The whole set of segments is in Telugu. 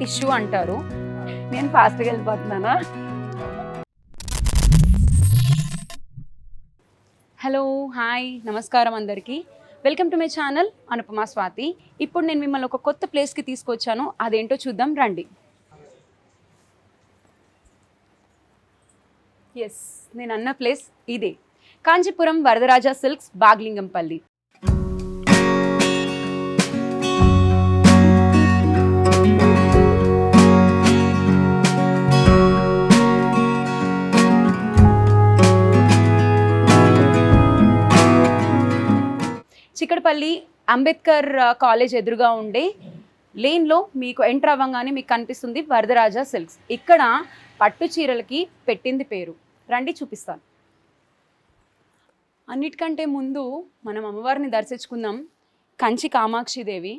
టిష్యూ అంటారు. నేను ఫాస్ట్గా వెళ్ళిపోతున్నానా? హలో, హాయ్, నమస్కారం అందరికీ. Welcome to my channel Anupama Swathi. ఇప్పుడు నేను మిమ్మల్ని ఒక కొత్త ప్లేస్కి తీసుకొచ్చాను. అదేంటో చూద్దాం రండి. ఎస్, నేను అన్న ప్లేస్ ఇదే, కాంచీపురం వరదరాజ సిల్క్స్, బాగ్లింగంపల్లి. చిక్కడపల్లి అంబేద్కర్ కాలేజ్ ఎదురుగా ఉండే లేన్లో మీకు ఎంటర్ అవ్వగానే మీకు కనిపిస్తుంది వరదరాజ సిల్క్స్. ఇక్కడ పట్టు చీరలకి పెట్టింది పేరు. రండి చూపిస్తాను. అన్నిటికంటే ముందు మనం అమ్మవారిని దర్శించుకుందాం, కంచి కామాక్షిదేవి.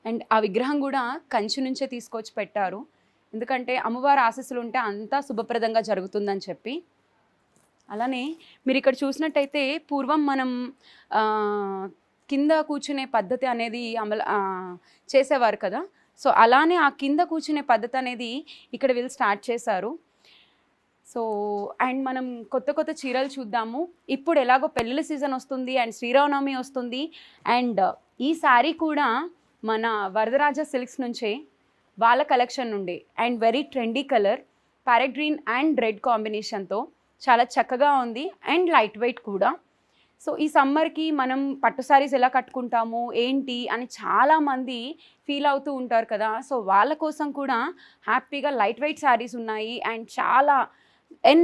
అండ్ ఆ విగ్రహం కూడా కంచి నుంచే తీసుకొచ్చి పెట్టారు, ఎందుకంటే అమ్మవారి ఆశీస్సులు ఉంటే అంతా శుభప్రదంగా జరుగుతుందని చెప్పి. అలానే మీరు ఇక్కడ చూసినట్టయితే పూర్వం మనం కింద కూర్చునే పద్ధతి అనేది చేసేవారు కదా. సో అలానే ఆ కింద కూర్చునే పద్ధతి అనేది ఇక్కడ వీళ్ళు స్టార్ట్ చేశారు. సో అండ్ మనం కొత్త కొత్త చీరలు చూద్దాము. ఇప్పుడు ఎలాగో పెళ్ళిళ్ళ సీజన్ వస్తుంది అండ్ శ్రీరామనవమి వస్తుంది. అండ్ ఈ శారీ కూడా మన వరదరాజ సిల్క్స్ నుంచే, వాళ్ళ కలెక్షన్ నుండి. And very trendy colour, parrot green and red కాంబినేషన్తో చాలా చక్కగా ఉంది అండ్ లైట్ వెయిట్ కూడా. సో ఈ సమ్మర్కి మనం పట్టు శారీస్ ఎలా కట్టుకుంటాము ఏంటి అని చాలామంది ఫీల్ అవుతూ ఉంటారు కదా. సో వాళ్ళ కోసం కూడా హ్యాపీగా లైట్ వెయిట్ శారీస్ ఉన్నాయి. అండ్ చాలా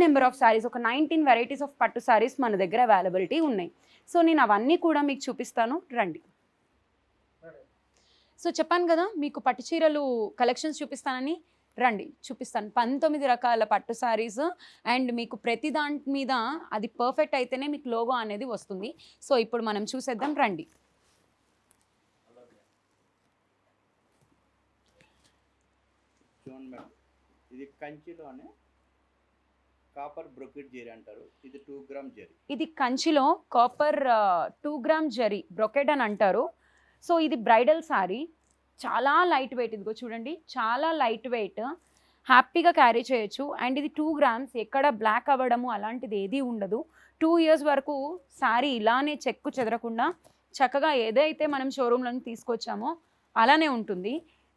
నెంబర్ ఆఫ్ శారీస్, ఒక 19 వెరైటీస్ ఆఫ్ పట్టు శారీస్ మన దగ్గర అవైలబిలిటీ ఉన్నాయి. సో నేను అవన్నీ కూడా మీకు చూపిస్తాను, రండి. సో చెప్పాను కదా మీకు పట్టు చీరలు కలెక్షన్స్ చూపిస్తానని, రండి చూపిస్తాను. 19 రకాల పట్టు శారీస్ అండ్ మీకు ప్రతి దాని మీద అది పర్ఫెక్ట్ అయితేనే మీకు లోగో అనేది వస్తుంది. సో ఇప్పుడు మనం చూసేద్దాం, రండి. చూడండి మేడం, ఇది కంచిలోనే కాపర్ బ్రొకెట్ జరీ అంటారు. ఇది 2 గ్రామ్ జరీ. ఇది కంచిలో కాపర్ 2 గ్రామ్ జరీ బ్రొకెట్ అని అంటారు. సో ఇది బ్రైడల్ శారీ, చాలా లైట్ వెయిట్. ఇదిగో చూడండి, చాలా లైట్ వెయిట్, హ్యాపీగా క్యారీ చేయొచ్చు. అండ్ ఇది 2 గ్రామ్స్, ఎక్కడ బ్లాక్ అవ్వడము అలాంటిది ఏదీ ఉండదు. 2 ఇయర్స్ వరకు శారీ ఇలానే చెక్కు చెదరకుండా చక్కగా ఏదైతే మనం షోరూంలో తీసుకొచ్చామో అలానే ఉంటుంది.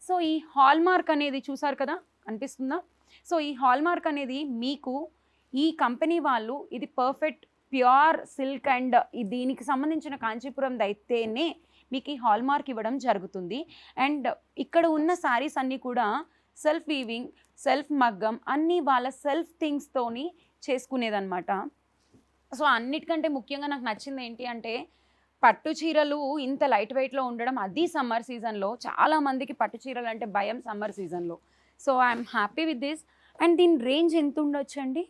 సో ఈ హాల్ మార్క్ అనేది చూసారు కదా, అనిపిస్తుందా? సో ఈ హాల్ మార్క్ అనేది మీకు ఈ కంపెనీ వాళ్ళు ఇది పర్ఫెక్ట్ ప్యూర్ సిల్క్ అండ్ దీనికి సంబంధించిన కాంచీపురం అయితేనే మీకు ఈ హాల్ మార్క్ ఇవ్వడం జరుగుతుంది. అండ్ ఇక్కడ ఉన్న శారీస్ అన్నీ కూడా సెల్ఫ్ వీవింగ్, సెల్ఫ్ మగ్గం, అన్నీ వాళ్ళ సెల్ఫ్ థింగ్స్తోని చేసుకునేదన్నమాట. సో అన్నిటికంటే ముఖ్యంగా నాకు నచ్చింది ఏంటి అంటే పట్టు చీరలు ఇంత లైట్ వెయిట్లో ఉండడం, అది సమ్మర్ సీజన్లో. చాలామందికి పట్టు చీరలు అంటే భయం సమ్మర్ సీజన్లో. So I'm happy with this. And దీని రేంజ్ ఎంత ఉండొచ్చు అండి?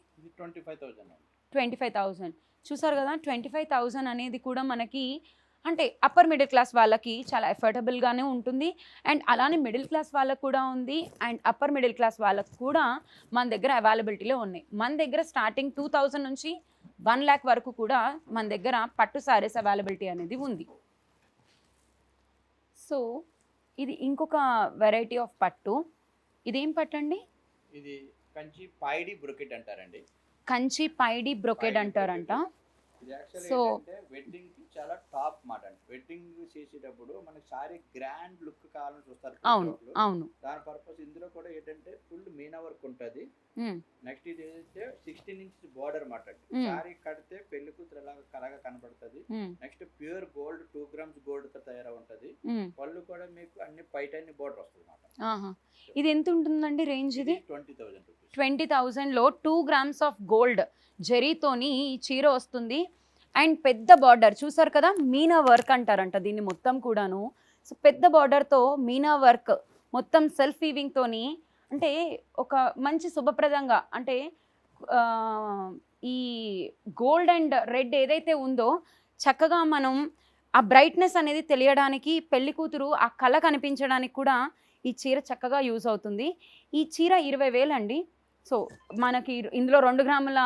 25,000. చూసారు కదా, 25,000 అనేది కూడా మనకి అంటే అప్పర్ మిడిల్ క్లాస్ వాళ్ళకి చాలా ఎఫోర్డబుల్గానే ఉంటుంది. అండ్ అలానే మిడిల్ క్లాస్ వాళ్ళకు కూడా ఉంది. అండ్ అప్పర్ మిడిల్ క్లాస్ వాళ్ళకు కూడా మన దగ్గర అవైలబిలిటీలో ఉన్నాయి. మన దగ్గర స్టార్టింగ్ 2,000 నుంచి 1 lakh వరకు కూడా మన దగ్గర పట్టు శారీస్ అవైలబిలిటీ అనేది ఉంది. సో ఇది ఇంకొక వెరైటీ ఆఫ్ పట్టు. ఇదేం పట్టు అండి? ఇది కంచి పైడి బ్రొకెట్ అంటారండి. కంచి పైడి బ్రొకెట్ అంటారంట. సో వెడ్డింగ్ కి చాలా టాప్ మాట అండి. వెడ్డింగ్ చేసేటప్పుడు మనకి సారీ గ్రాండ్ లుక్ కావాలని చూస్తారు. అవును అవును. దాని పర్పస్ ఇందులో కూడా ఏంటంటే ఫుల్ మీనా వర్క్ ఉంటుంది. నెక్స్ట్ ఇది ఏంటంటే 16 inches బార్డర్ మాట అండి. సారీ కడితే పెళ్లి కూతురు ఎలాగా కలగా కనబడుతుంది. Next pure gold 2 grams gold తో తయారై ఉంటది. పళ్ళు కూడా మీకు అన్ని పైటన్ని బార్డర్ వస్తుంది మాట. ఇది ఎంత ఉంటుందండి రేంజ్? ఇది 20,000 రూపీస్. 20,000 లో 2 grams ఆఫ్ గోల్డ్ జరీతోని ఈ చీర వస్తుంది. అండ్ పెద్ద బార్డర్ చూసారు కదా, మీనా వర్క్ అంటారంట దీన్ని మొత్తం కూడాను. సో పెద్ద బార్డర్తో మీనా వర్క్ మొత్తం సెల్ఫ్ వీవింగ్తోని, అంటే ఒక మంచి శుభప్రదంగా, అంటే ఈ గోల్డ్ అండ్ రెడ్ ఏదైతే ఉందో చక్కగా మనం ఆ బ్రైట్నెస్ అనేది తెలియడానికి, పెళ్లి కూతురు ఆ కళ కనిపించడానికి కూడా ఈ చీర చక్కగా యూజ్ అవుతుంది. ఈ చీర 20,000 అండి. సో మనకి ఇందులో 2 గ్రాముల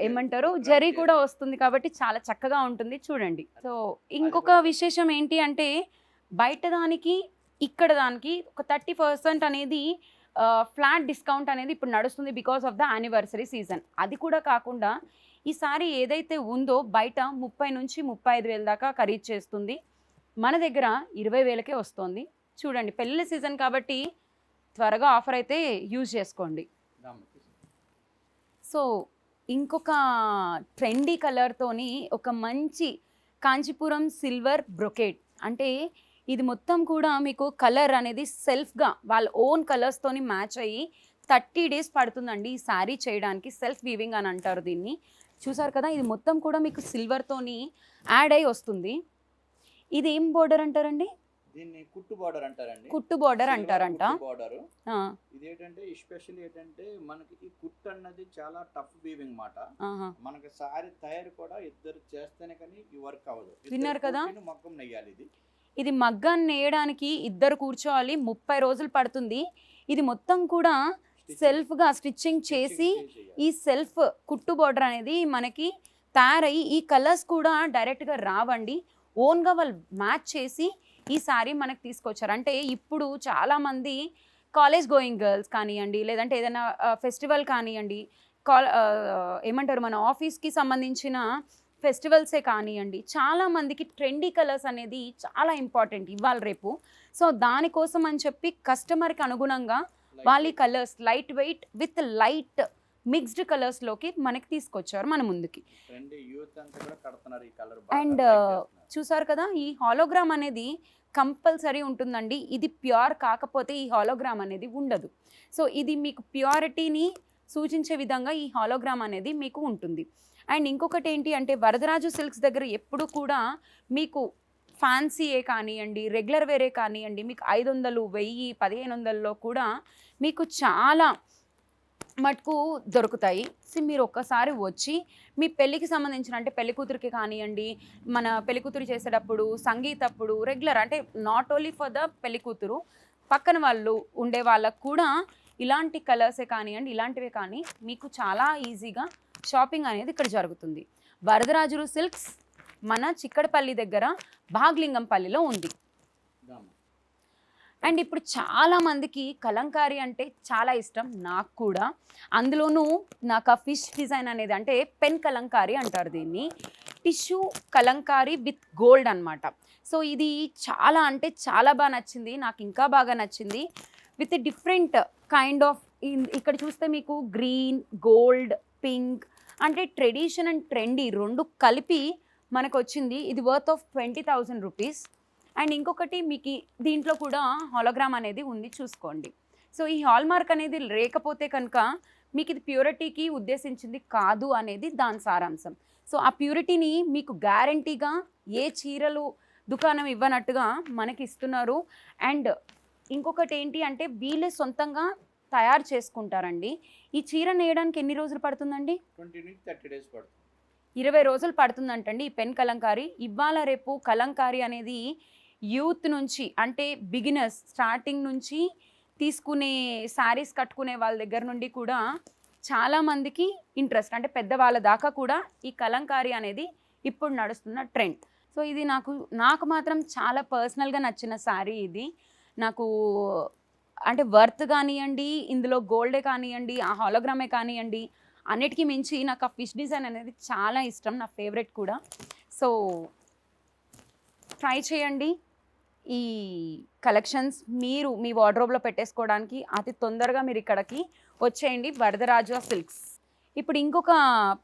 ఏమంటారు జరీ కూడా వస్తుంది కాబట్టి చాలా చక్కగా ఉంటుంది చూడండి. సో ఇంకొక విశేషం ఏంటి అంటే బయట దానికి ఇక్కడ దానికి ఒక 30% అనేది ఫ్లాట్ డిస్కౌంట్ అనేది ఇప్పుడు నడుస్తుంది because of the anniversary season. అది కూడా కాకుండా ఈసారి ఏదైతే ఉందో బయట 30 నుంచి 35,000 దాకా ఖరీదు చేస్తుంది, మన దగ్గర 20,000కే వస్తుంది. చూడండి పెళ్ళి సీజన్ కాబట్టి త్వరగా ఆఫర్ అయితే యూజ్ చేసుకోండి. సో ఇంకొక ట్రెండీ కలర్తోని ఒక మంచి కాంచీపురం సిల్వర్ బ్రొకేట్, అంటే ఇది మొత్తం కూడా మీకు కలర్ అనేది సెల్ఫ్గా వాళ్ళ ఓన్ కలర్స్తోని మ్యాచ్ అయ్యి 30 days పడుతుందండి ఈ శారీ చేయడానికి. సెల్ఫ్ వీవింగ్ అని అంటారు దీన్ని. చూసారు కదా, ఇది మొత్తం కూడా మీకు సిల్వర్తోని యాడ్ అయ్యి వస్తుంది. ఇది ఏం బోర్డర్ అంటారండి? దీన్ని కుట్టు బార్డర్ అంటారండి. కుట్టు బార్డర్ అంటారంట. బార్డర్ ఇది ఏంటంటే ఎస్పెషల్లీ ఏంటంటే మనకి ఈ కుట్టు అన్నది చాలా టఫ్ వీవింగ్ మాట. మనకి సారీ తయారు కూడా ఇద్దరు చేస్తేనే కానీ ఈ వర్క్ అవ్వదు. విన్నారు కదా, మగ్గం నెయ్యాలి. ఇది మగ్గాన్ని నేయడానికి ఇద్దరు కూర్చోవాలి, 30 రోజులు పడుతుంది. ఇది మొత్తం కూడా సెల్ఫ్గా స్టిచ్చింగ్ చేసి ఈ సెల్ఫ్ కుట్టు బార్డర్ అనేది మనకి తయారయ్యి ఈ కలర్స్ కూడా డైరెక్ట్గా రావండి, ఓన్గా వాళ్ళు మ్యాచ్ చేసి ఈ సారీ మనకు తీసుకొచ్చారు. అంటే ఇప్పుడు చాలామంది కాలేజ్ గోయింగ్ గర్ల్స్ కానివ్వండి, లేదంటే ఏదైనా ఫెస్టివల్ కానివ్వండి, ఏమంటారు మన ఆఫీస్కి సంబంధించిన ఫెస్టివల్సే కానివ్వండి, చాలామందికి ట్రెండీ కలర్స్ అనేది చాలా ఇంపార్టెంట్ ఇవాళ రేపు. సో దానికోసం అని చెప్పి కస్టమర్కి అనుగుణంగా వాళ్ళ colours light weight with light mixed కలర్స్లోకి మనకి తీసుకొచ్చారు మన ముందుకి. అండ్ చూసారు కదా, ఈ హాలోగ్రామ్ అనేది కంపల్సరీ ఉంటుందండి. ఇది ప్యూర్ కాకపోతే ఈ హాలోగ్రామ్ అనేది ఉండదు. సో ఇది మీకు ప్యూరిటీని సూచించే విధంగా ఈ హాలోగ్రామ్ అనేది మీకు ఉంటుంది. అండ్ ఇంకొకటి ఏంటి అంటే వరదరాజు సిల్క్స్ దగ్గర ఎప్పుడు కూడా మీకు ఫ్యాన్సీయే కానివ్వండి, రెగ్యులర్ వేరే కానివ్వండి, మీకు 500, 1000, 1500లో కూడా మీకు చాలా మటుకు దొరుకుతాయి. సో మీరు ఒక్కసారి వచ్చి మీ పెళ్ళికి సంబంధించిన, అంటే పెళ్లి కూతురికి కానివ్వండి, మన పెళ్లి కూతురు చేసేటప్పుడు సంగీతప్పుడు రెగ్యులర్, అంటే నాట్ ఓన్లీ ఫర్ ద పెళ్లి కూతురు, పక్కన వాళ్ళు ఉండే వాళ్ళకు కూడా ఇలాంటి కలర్సే కానివ్వండి, ఇలాంటివే కానీ మీకు చాలా ఈజీగా షాపింగ్ అనేది ఇక్కడ జరుగుతుంది. వరదరాజులు సిల్క్స్ మన చిక్కడపల్లి దగ్గర భాగ్లింగంపల్లిలో ఉంది. అండ్ ఇప్పుడు చాలామందికి కలంకారీ అంటే చాలా ఇష్టం, నాకు కూడా. అందులోనూ నాకు ఆ ఫిష్ డిజైన్ అనేది, అంటే పెన్ కలంకారీ అంటారు దీన్ని, టిష్యూ కలంకారీ విత్ గోల్డ్ అనమాట. సో ఇది చాలా అంటే చాలా బాగా నచ్చింది, నాకు ఇంకా బాగా నచ్చింది. విత్ డిఫరెంట్ కైండ్ ఆఫ్, ఇక్కడ చూస్తే మీకు గ్రీన్, గోల్డ్, పింక్, అంటే ట్రెడిషన్ అండ్ ట్రెండీ రెండు కలిపి మనకు వచ్చింది. ఇది వర్త్ ఆఫ్ 20,000 రూపీస్. అండ్ ఇంకొకటి మీకు దీంట్లో కూడా హాలోగ్రామ్ అనేది ఉంది, చూసుకోండి. సో ఈ హాల్మార్క్ అనేది లేకపోతే కనుక మీకు ఇది ప్యూరిటీకి ఉద్దేశించింది కాదు అనేది దాని సారాంశం. సో ఆ ప్యూరిటీని మీకు గ్యారంటీగా ఏ చీరలు దుకాణం ఇవ్వనట్టుగా మనకి ఇస్తున్నారు. అండ్ ఇంకొకటి ఏంటి అంటే వీళ్ళే సొంతంగా తయారు చేసుకుంటారండి. ఈ చీర నేయడానికి ఎన్ని రోజులు పడుతుందండి? 20 నుంచి 30 days పడుతుంది. 20 రోజులు పడుతుందంటండి ఈ పెన్ కలంకారీ. ఇవాళ రేపు కలంకారీ అనేది యూత్ నుంచి, అంటే బిగినర్స్ స్టార్టింగ్ నుంచి తీసుకునే శారీస్ కట్టుకునే వాళ్ళ దగ్గర నుండి కూడా చాలామందికి ఇంట్రెస్ట్, అంటే పెద్దవాళ్ళ దాకా కూడా ఈ కలంకారీ అనేది ఇప్పుడు నడుస్తున్న ట్రెండ్. సో ఇది నాకు మాత్రం చాలా పర్సనల్గా నచ్చిన శారీ ఇది. నాకు అంటే వర్త్ కానివ్వండి, ఇందులో గోల్డే కానివ్వండి, ఆ హాలోగ్రామే కానివ్వండి, అన్నిటికీ మించి నాకు ఆ ఫిష్ డిజైన్ అనేది చాలా ఇష్టం, నా ఫేవరెట్ కూడా. సో ట్రై చేయండి ఈ కలెక్షన్స్, మీరు మీ వార్డ్రోబ్లో పెట్టేసుకోవడానికి అతి తొందరగా మీరు ఇక్కడికి వచ్చేయండి, వరదరాజు సిల్క్స్. ఇప్పుడు ఇంకొక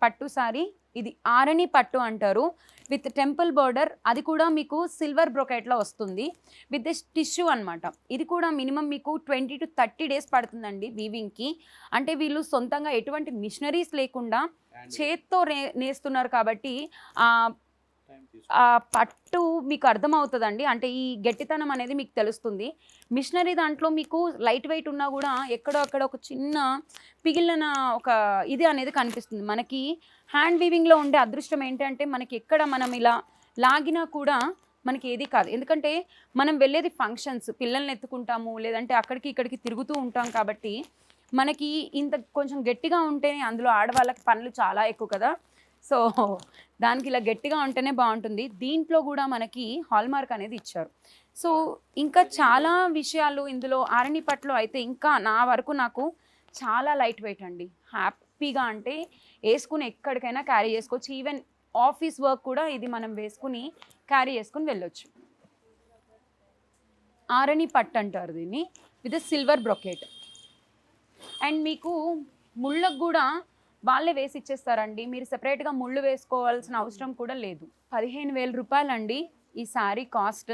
పట్టు సారీ, ఇది ఆరణి పట్టు అంటారు, విత్ టెంపుల్ బార్డర్. అది కూడా మీకు సిల్వర్ బ్రొకెట్లో వస్తుంది విత్ టిష్యూ అనమాట. ఇది కూడా మినిమం మీకు 20 to 30 days పడుతుందండి వీవింగ్కి. అంటే వీళ్ళు సొంతంగా ఎటువంటి మిషనరీస్ లేకుండా చేత్తో నేస్తున్నారు కాబట్టి ఆ పట్టు మీకు అర్థమవుతుందండి, అంటే ఈ గట్టితనం అనేది మీకు తెలుస్తుంది. మిషనరీ దాంట్లో మీకు లైట్ వెయిట్ ఉన్నా కూడా ఎక్కడో అక్కడ ఒక చిన్న పిగిలిన ఒక ఇది అనేది కనిపిస్తుంది. మనకి హ్యాండ్ వీవింగ్లో ఉండే అదృష్టం ఏంటంటే మనకి ఎక్కడ మనం ఇలా లాగినా కూడా మనకి ఏది కాదు, ఎందుకంటే మనం వెళ్ళేది ఫంక్షన్స్, పిల్లల్ని ఎత్తుకుంటాము, లేదంటే అక్కడికి ఇక్కడికి తిరుగుతూ ఉంటాం కాబట్టి మనకి ఇంత కొంచెం గట్టిగా ఉంటేనే, అందులో ఆడవాళ్ళకి పనులు చాలా ఎక్కువ కదా, సో దానికి ఇలా గట్టిగా ఉంటేనే బాగుంటుంది. దీంట్లో కూడా మనకి హాల్మార్క్ అనేది ఇచ్చారు. సో ఇంకా చాలా విషయాలు ఇందులో ఆరణి పట్టులో అయితే ఇంకా నా వరకు నాకు చాలా లైట్ వెయిట్ అండి. హ్యాపీగా అంటే వేసుకుని ఎక్కడికైనా క్యారీ చేసుకోవచ్చు. ఈవెన్ ఆఫీస్ వర్క్ కూడా ఇది మనం వేసుకుని క్యారీ చేసుకుని వెళ్ళొచ్చు. ఆరణి పట్టు అంటారు దీన్ని, విత్ సిల్వర్ బ్రొకేట్. అండ్ మీకు ముళ్ళకు కూడా వాళ్ళే వేసి ఇచ్చేస్తారండి, మీరు సెపరేట్గా ముళ్ళు వేసుకోవాల్సిన అవసరం కూడా లేదు. 15,000 రూపాయలండి ఈ శారీ కాస్ట్.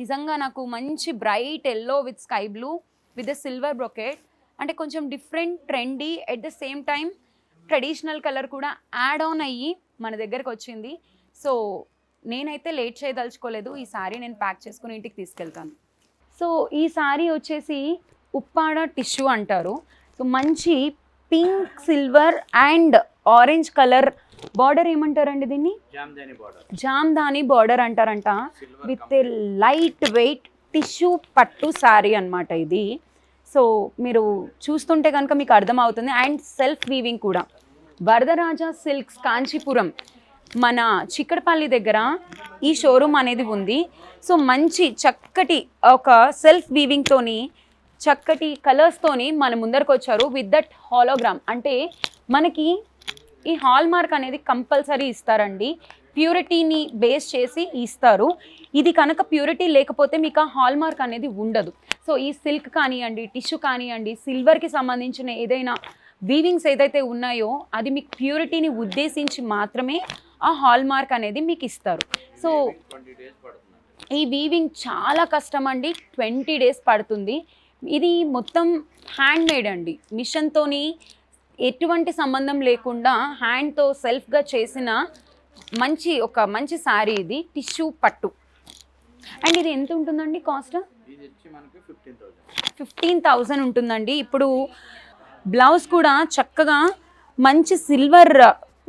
నిజంగా నాకు మంచి bright yellow with sky blue with silver brocade, అంటే కొంచెం different trendy at the same time traditional colour కూడా యాడ్ ఆన్ అయ్యి మన దగ్గరకు వచ్చింది. సో నేనైతే లేట్ చేయదలుచుకోలేదు, ఈ శారీ నేను ప్యాక్ చేసుకుని ఇంటికి తీసుకెళ్తాను. సో ఈ శారీ వచ్చేసి ఉప్పాడ టిష్యూ అంటారు. సో మంచి pink, silver and orange colour border ఏమంటారండి దీన్ని? జామ్దాని బార్డర్ అంటారంట. విత్ లైట్ వెయిట్ టిష్యూ పట్టు శారీ అన్నమాట ఇది. సో మీరు చూస్తుంటే కనుక మీకు అర్థమవుతుంది. అండ్ సెల్ఫ్ వీవింగ్ కూడా. వరదరాజ సిల్క్స్ కాంచీపురం మన చిక్కడపల్లి దగ్గర ఈ షోరూమ్ అనేది ఉంది. సో మంచి చక్కటి ఒక సెల్ఫ్ వీవింగ్తోని, చక్కటి కలర్స్తోని మన ముందరకు వచ్చారు విత్ దట్ హాలోగ్రామ్. అంటే మనకి ఈ హాల్ మార్క్ అనేది కంపల్సరీ ఇస్తారండి, ప్యూరిటీని బేస్ చేసి ఇస్తారు. ఇది కనుక ప్యూరిటీ లేకపోతే మీకు ఆ హాల్ మార్క్ అనేది ఉండదు. సో ఈ సిల్క్ కానివ్వండి, టిష్యూ కానివ్వండి, సిల్వర్కి సంబంధించిన ఏదైనా వీవింగ్స్ ఏదైతే ఉన్నాయో అది మీకు ప్యూరిటీని ఉద్దేశించి మాత్రమే ఆ హాల్ మార్క్ అనేది మీకు ఇస్తారు. సో ఈ వీవింగ్ చాలా కష్టం అండి, 20 days పడుతుంది. ఇది మొత్తం హ్యాండ్ మేడ్ అండి, మిషన్తోని ఎటువంటి సంబంధం లేకుండా హ్యాండ్తో సెల్ఫ్గా చేసిన మంచి శారీ ఇది, టిష్యూ పట్టు. అండ్ ఇది ఎంత ఉంటుందండి కాస్ట్? 15,000 ఉంటుందండి. ఇప్పుడు బ్లౌజ్ కూడా చక్కగా మంచి సిల్వర్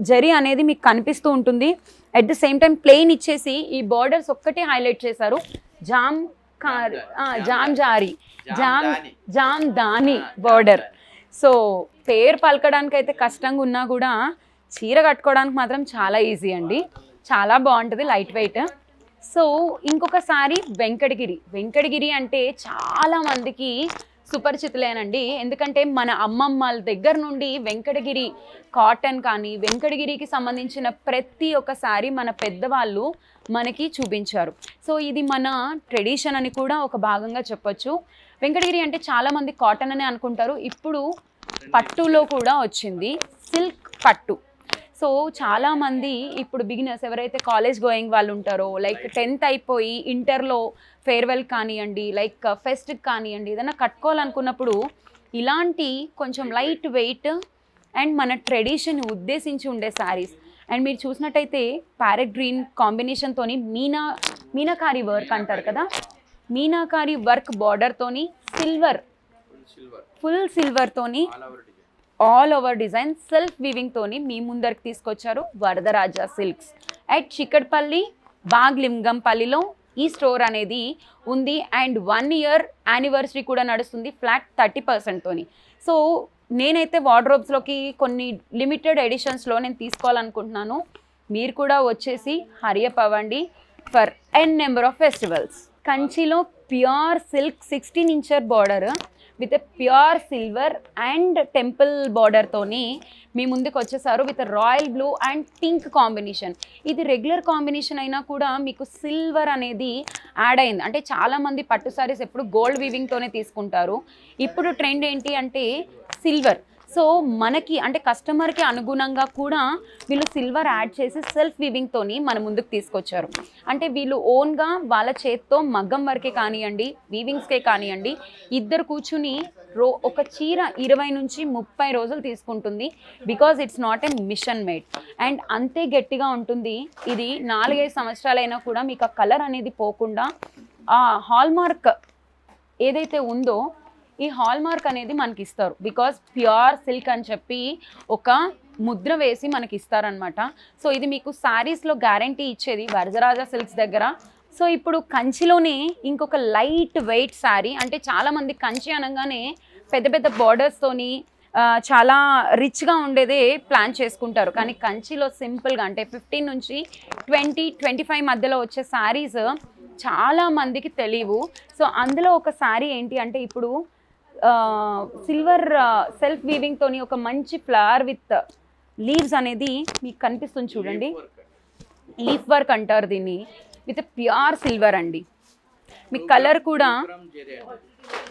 జరీ అనేది మీకు కనిపిస్తూ ఉంటుంది. At the same time plain ఇచ్చేసి ఈ బార్డర్స్ ఒక్కటే హైలైట్ చేశారు. జామ్దాని బార్డర్. సో పేరు పలకడానికి అయితే కష్టంగా ఉన్నా కూడా చీర కట్టుకోవడానికి మాత్రం చాలా ఈజీ అండి, చాలా బాగుంటుంది, లైట్ వెయిట్. సో ఇంకొకసారి వెంకటగిరి అంటే చాలా మందికి సుపరిచితులేనండి. ఎందుకంటే మన అమ్మమ్మల దగ్గర నుండి వెంకటగిరి కాటన్ కానీ, వెంకటగిరికి సంబంధించిన ప్రతి ఒక్కసారి మన పెద్దవాళ్ళు మనకి చూపించారు. సో ఇది మన ట్రెడిషన్ అని కూడా ఒక భాగంగా చెప్పొచ్చు. వెంకటగిరి అంటే చాలామంది కాటన్ అనే అనుకుంటారు, ఇప్పుడు పట్టులో కూడా వచ్చింది సిల్క్ పట్టు. సో చాలామంది ఇప్పుడు బిగినర్స్ ఎవరైతే కాలేజ్ గోయింగ్ వాళ్ళు ఉంటారో, లైక్ 10th అయిపోయి ఇంటర్లో ఫేర్వెల్ కానివ్వండి, లైక్ ఫెస్ట్కి కానివ్వండి, ఏదైనా కట్టుకోవాలనుకున్నప్పుడు ఇలాంటి కొంచెం లైట్ వెయిట్ అండ్ మన ట్రెడిషన్ ఉద్దేశించి ఉండే శారీస్. అండ్ మీరు చూసినట్టయితే ప్యారెట్ గ్రీన్ కాంబినేషన్తోని మీనాకారి వర్క్ అంటారు కదా, మీనాకారి వర్క్ బార్డర్తోని ఫుల్ సిల్వర్తోని all over design self weaving తోని మీ ముందరికి తీసుకొచ్చారు వరదరాజ సిల్క్స్ అట్ చిక్కడపల్లి, బాగ్లింగంపల్లిలో ఈ స్టోర్ అనేది ఉంది. అండ్ 1 year యానివర్సరీ కూడా నడుస్తుంది ఫ్లాట్ 30% తోని. సో నేనైతే వార్డ్రోబ్స్లోకి కొన్ని లిమిటెడ్ ఎడిషన్స్లో నేను తీసుకోవాలనుకుంటున్నాను. మీరు కూడా వచ్చేసి హరియప్ అవ్వండి for n number of festivals. కంచిలో pure silk 16 inch border with pure silver and temple బార్డర్తోని మీ ముందుకు వచ్చేసారు with royal blue and pink combination. ఇది రెగ్యులర్ కాంబినేషన్ అయినా కూడా మీకు సిల్వర్ అనేది యాడ్ అయింది. అంటే చాలామంది పట్టు సారీస్ ఎప్పుడు గోల్డ్ వీవింగ్తోనే తీసుకుంటారు, ఇప్పుడు ట్రెండ్ ఏంటి అంటే సిల్వర్. సో మనకి అంటే కస్టమర్కి అనుగుణంగా కూడా వీళ్ళు సిల్వర్ యాడ్ చేసి సెల్ఫ్ వీవింగ్తోని మన ముందుకు తీసుకొచ్చారు. అంటే వీళ్ళు ఓన్గా వాళ్ళ చేత్తో మగ్గం వరకే కానివ్వండి, వీవింగ్స్కే కానివ్వండి, ఇద్దరు కూర్చుని ఒక చీర 20 నుంచి 30 రోజులు తీసుకుంటుంది. Because it's not a machine made and అంతే గట్టిగా ఉంటుంది. ఇది 4-5 సంవత్సరాలైనా కూడా మీకు ఆ కలర్ అనేది పోకుండా ఆ హాల్మార్క్ ఏదైతే ఉందో ఈ హాల్మార్క్ అనేది మనకి ఇస్తారు. బికాజ్ ప్యూర్ సిల్క్ అని చెప్పి ఒక ముద్ర వేసి మనకి ఇస్తారనమాట. సో ఇది మీకు శారీస్లో గ్యారంటీ ఇచ్చేది వరదరాజ సిల్క్స్ దగ్గర. సో ఇప్పుడు కంచిలోనే ఇంకొక లైట్ వెయిట్ శారీ, అంటే చాలామంది కంచి అనగానే పెద్ద పెద్ద బార్డర్స్తోని చాలా రిచ్గా ఉండేదే ప్లాన్ చేసుకుంటారు. కానీ కంచిలో సింపుల్గా అంటే 15 నుంచి 20-25 మధ్యలో వచ్చే శారీస్ చాలా మందికి తెలియవు. సో అందులో ఒక శారీ ఏంటి అంటే ఇప్పుడు సిల్వర్ సెల్ఫ్ వీవింగ్తోని ఒక మంచి ఫ్లవర్ విత్ లీవ్స్ అనేది మీకు కనిపిస్తుంది చూడండి. లీఫ్ వర్క్ అంటారు దీన్ని, విత్ ప్యూర్ సిల్వర్ అండి. మీ కలర్ కూడా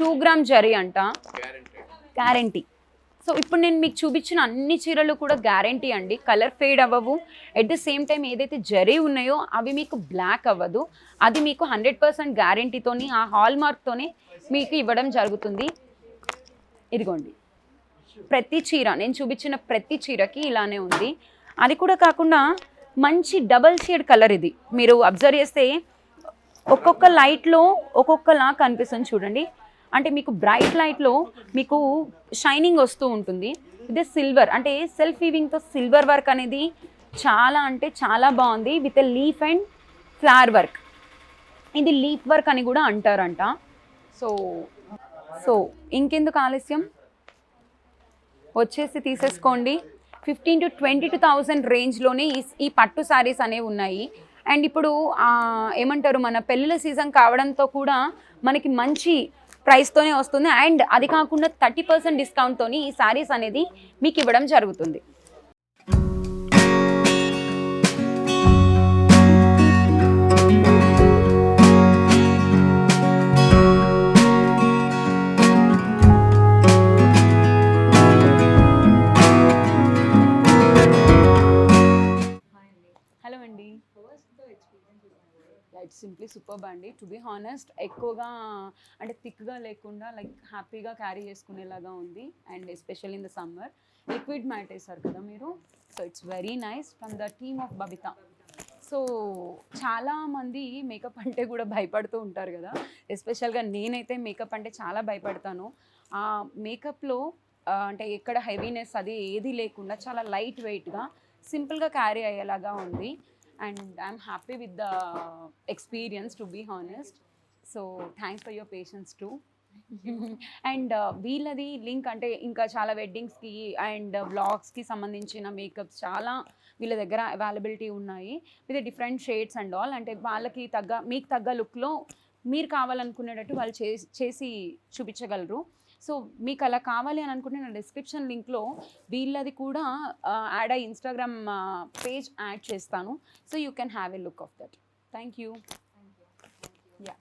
2 గ్రామ్ జరీ అంట, గ్యారంటీ. సో ఇప్పుడు నేను మీకు చూపించిన అన్ని చీరలు కూడా గ్యారంటీ అండి, కలర్ ఫేడ్ అవ్వవు. ఎట్ ది సేమ్ టైం ఏదైతే జరీ ఉన్నాయో అవి మీకు బ్లాక్ అవ్వదు. అది మీకు 100% గ్యారంటీతోని ఆ హాల్ మార్క్తోనే మీకు ఇవ్వడం జరుగుతుంది. ఇదిగోండి, ప్రతి చీర నేను చూపించిన ప్రతి చీరకి ఇలానే ఉంది. అది కూడా కాకుండా మంచి డబల్ షేడ్ కలర్ ఇది. మీరు అబ్జర్వ్ చేస్తే ఒక్కొక్క లైట్లో ఒక్కొక్కలా కనిపిస్తుంది చూడండి. అంటే మీకు బ్రైట్ లైట్లో మీకు షైనింగ్ వస్తూ ఉంటుంది. ఇదే సిల్వర్ అంటే సెల్ఫ్ వీవింగ్తో సిల్వర్ వర్క్ అనేది చాలా అంటే చాలా బాగుంది, with leaf and flower work. ఇది లీఫ్ వర్క్ అని కూడా అంటారంట. సో ఇంకెందుకు ఆలస్యం, వచ్చేసి తీసేసుకోండి. 15,000 to 22,000 రేంజ్లోనే ఈ పట్టు శారీస్ అనేవి ఉన్నాయి. అండ్ ఇప్పుడు ఏమంటారు, మన పెళ్ళిళ్ళ సీజన్ కావడంతో కూడా మనకి మంచి ప్రైస్తోనే వస్తుంది. అండ్ అది కాకుండా 30% డిస్కౌంట్తో ఈ శారీస్ అనేది మీకు ఇవ్వడం జరుగుతుంది. హలో అండి, ఇట్స్ సింప్లీ సూపర్బ్ అండి. టు బీ హానెస్ట్, ఎక్కువగా అంటే థిక్గా లేకుండా లైక్ హ్యాపీగా క్యారీ చేసుకునేలాగా ఉంది. And especial in the summer liquid matte వేసారు కదా మీరు. So it's very nice from the team of Babita. So చాలామంది మేకప్ అంటే కూడా భయపడుతూ ఉంటారు కదా, ఎస్పెషల్గా నేనైతే మేకప్ అంటే చాలా భయపడతాను. ఆ మేకప్లో అంటే ఎక్కడ హెవీనెస్ అది ఏది లేకుండా చాలా లైట్ వెయిట్గా సింపుల్గా క్యారీ అయ్యేలాగా ఉంది. And I'm happy with the experience, to be honest. So thanks for your patience too. And వీళ్ళది లింక్ అంటే ఇంకా చాలా వెడ్డింగ్స్కి అండ్ వ్లాగ్స్కి సంబంధించిన మేకప్స్ చాలా వీళ్ళ దగ్గర అవైలబిలిటీ ఉన్నాయి, with different shades and all. అంటే వాళ్ళకి తగ్గ మీకు తగ్గ లుక్లో మీరు కావాలనుకునేటట్టు వాళ్ళు చేసి చూపించగలరు. సో మీకు అలా కావాలి అని అనుకుంటే నా డిస్క్రిప్షన్ లింక్లో వీళ్ళది కూడా యాడ్ అయ్యి ఇన్స్టాగ్రామ్ పేజ్ యాడ్ చేస్తాను. So you can have a look of that. Thank you.